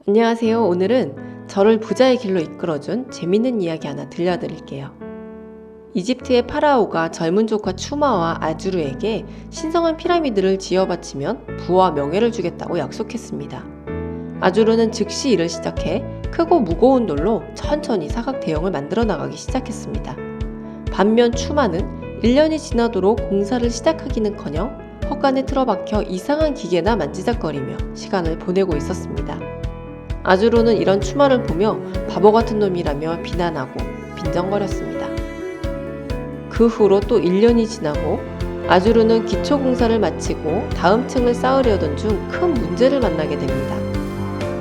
안녕하세요. 오늘은 저를 부자의 길로 이끌어준 재밌는 이야기 하나 들려드릴게요. 이집트의 파라오가 젊은 조카 추마와 아주르에게 신성한 피라미드를 지어 바치면 부와 명예를 주겠다고 약속했습니다. 아주르는 즉시 일을 시작해 크고 무거운 돌로 천천히 사각 대형을 만들어 나가기 시작했습니다. 반면 추마는 1년이 지나도록 공사를 시작하기는커녕 헛간에 틀어박혀 이상한 기계나 만지작거리며 시간을 보내고 있었습니다. 아주르는 이런 추마를 보며 바보 같은 놈이라며 비난하고 빈정거렸습니다. 그 후로 또 1년이 지나고 아주르는 기초공사를 마치고 다음 층을 쌓으려던 중 큰 문제를 만나게 됩니다.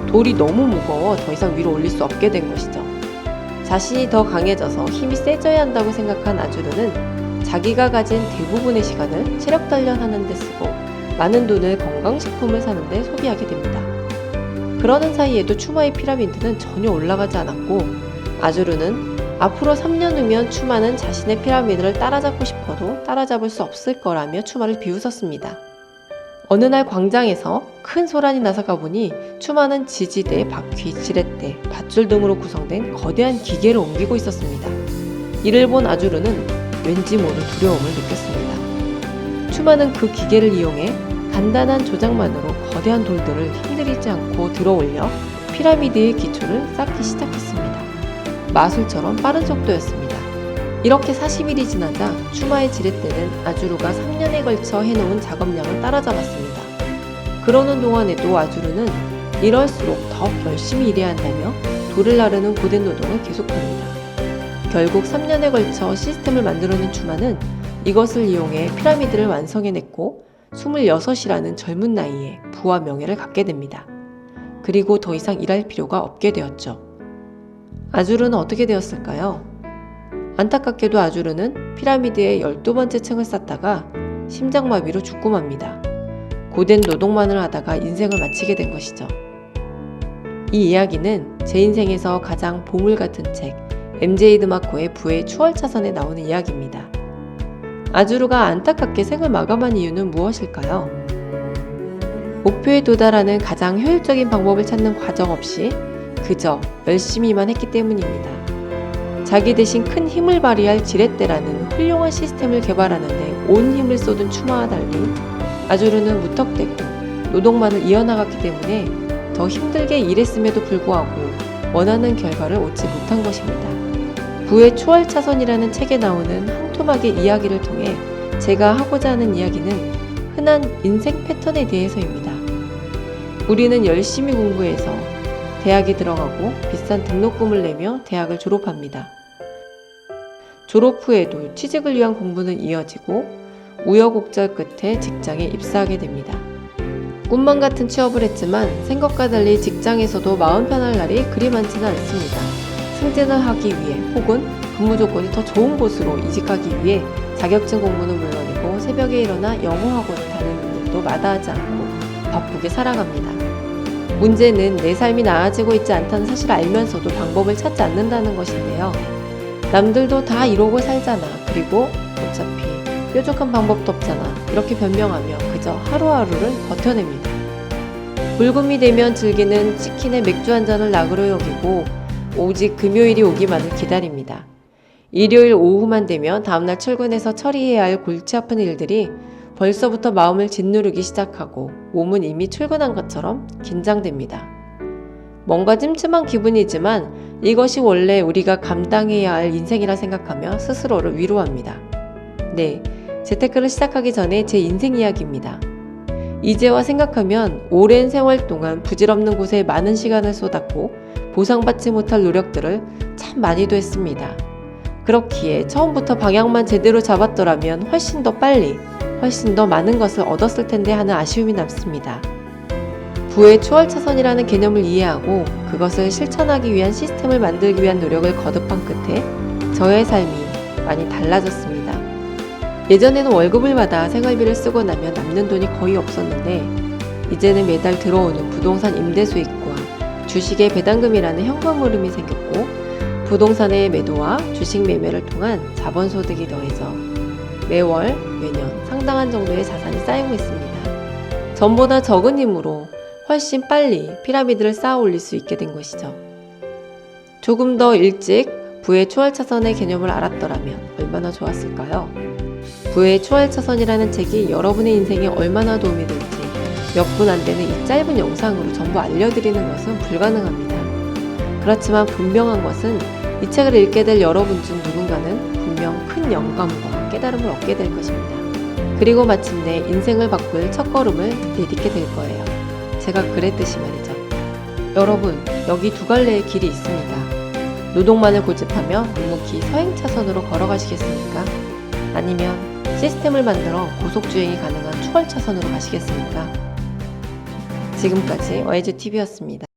돌이 너무 무거워 더 이상 위로 올릴 수 없게 된 것이죠. 자신이 더 강해져서 힘이 세져야 한다고 생각한 아주르는 자기가 가진 대부분의 시간을 체력 단련하는 데 쓰고 많은 돈을 건강식품을 사는 데 소비하게 됩니다. 그러는 사이에도 추마의 피라미드는 전혀 올라가지 않았고 아주르는 앞으로 3년 후면 추마는 자신의 피라미드를 따라잡고 싶어도 따라잡을 수 없을 거라며 추마를 비웃었습니다. 어느 날 광장에서 큰 소란이 나서 가보니 추마는 지지대, 바퀴, 지렛대, 밧줄 등으로 구성된 거대한 기계를 옮기고 있었습니다. 이를 본 아주르는 왠지 모를 두려움을 느꼈습니다. 추마는 그 기계를 이용해 간단한 조작만으로 거대한 돌들을 힘들이지 않고 들어올려 피라미드의 기초를 쌓기 시작했습니다. 마술처럼 빠른 속도였습니다. 이렇게 40일이 지나자 추마의 지렛대는 아주르가 3년에 걸쳐 해놓은 작업량을 따라잡았습니다. 그러는 동안에도 아주르는 이럴수록 더욱 열심히 일해야 한다며 돌을 나르는 고된 노동을 계속합니다. 결국 3년에 걸쳐 시스템을 만들어낸 추마는 이것을 이용해 피라미드를 완성해냈고 26이라는 젊은 나이에 부와 명예를 갖게 됩니다. 그리고 더 이상 일할 필요가 없게 되었죠. 아주르는 어떻게 되었을까요? 안타깝게도 아주르는 피라미드의 12번째 층을 쌓다가 심장마비로 죽고 맙니다. 고된 노동만을 하다가 인생을 마치게 된 것이죠. 이 이야기는 제 인생에서 가장 보물 같은 책 MJ 드마코의 부의 추월차선에 나오는 이야기입니다. 아주르가 안타깝게 생을 마감한 이유는 무엇일까요? 목표에 도달하는 가장 효율적인 방법을 찾는 과정 없이 그저 열심히만 했기 때문입니다. 자기 대신 큰 힘을 발휘할 지렛대라는 훌륭한 시스템을 개발하는데 온 힘을 쏟은 추마와 달리 아주르는 무턱대고 노동만을 이어나갔기 때문에 더 힘들게 일했음에도 불구하고 원하는 결과를 얻지 못한 것입니다. 부의 초월차선이라는 책에 나오는 한 토막의 이야기를 통해 제가 하고자 하는 이야기는 흔한 인생 패턴에 대해서입니다. 우리는 열심히 공부해서 대학에 들어가고 비싼 등록금을 내며 대학을 졸업합니다. 졸업 후에도 취직을 위한 공부는 이어지고 우여곡절 끝에 직장에 입사하게 됩니다. 꿈만 같은 취업을 했지만 생각과 달리 직장에서도 마음 편할 날이 그리 많지는 않습니다. 승진을 하기 위해 혹은 근무 조건이 더 좋은 곳으로 이직하기 위해 자격증 공부는 물론이고 새벽에 일어나 영어학원을 다니는 일도 마다하지 않고 바쁘게 살아갑니다. 문제는 내 삶이 나아지고 있지 않다는 사실을 알면서도 방법을 찾지 않는다는 것인데요. 남들도 다 이러고 살잖아. 그리고 어차피 뾰족한 방법도 없잖아. 이렇게 변명하며 그저 하루하루를 버텨냅니다. 불금이 되면 즐기는 치킨에 맥주 한 잔을 낙으로 여기고 오직 금요일이 오기만을 기다립니다. 일요일 오후만 되면 다음날 출근해서 처리해야 할 골치 아픈 일들이 벌써부터 마음을 짓누르기 시작하고 몸은 이미 출근한 것처럼 긴장됩니다. 뭔가 찜찜한 기분이지만 이것이 원래 우리가 감당해야 할 인생이라 생각하며 스스로를 위로합니다. 네, 재테크를 시작하기 전에 제 인생 이야기입니다. 이제와 생각하면 오랜 세월 동안 부질없는 곳에 많은 시간을 쏟았고 보상받지 못할 노력들을 참 많이도 했습니다. 그렇기에 처음부터 방향만 제대로 잡았더라면 훨씬 더 빨리, 훨씬 더 많은 것을 얻었을 텐데 하는 아쉬움이 남습니다. 부의 초월차선이라는 개념을 이해하고 그것을 실천하기 위한 시스템을 만들기 위한 노력을 거듭한 끝에 저의 삶이 많이 달라졌습니다. 예전에는 월급을 받아 생활비를 쓰고 나면 남는 돈이 거의 없었는데 이제는 매달 들어오는 부동산 임대 수익과 주식의 배당금이라는 현금 흐름이 생겼고 부동산의 매도와 주식 매매를 통한 자본소득이 더해져 매월, 매년 상당한 정도의 자산이 쌓이고 있습니다. 전보다 적은 힘으로 훨씬 빨리 피라미드를 쌓아 올릴 수 있게 된 것이죠. 조금 더 일찍 부의 초월차선의 개념을 알았더라면 얼마나 좋았을까요? 부의 초월차선이라는 책이 여러분의 인생에 얼마나 도움이 될지 몇 분 안 되는 이 짧은 영상으로 전부 알려드리는 것은 불가능합니다. 그렇지만 분명한 것은 이 책을 읽게 될 여러분 중 누군가는 분명 큰 영감과 깨달음을 얻게 될 것입니다. 그리고 마침내 인생을 바꿀 첫걸음을 내딛게 될 거예요. 제가 그랬듯이 말이죠. 여러분, 여기 두 갈래의 길이 있습니다. 노동만을 고집하며 묵묵히 서행차선으로 걸어가시겠습니까? 아니면 시스템을 만들어 고속주행이 가능한 초월차선으로 가시겠습니까? 지금까지 YGTV였습니다.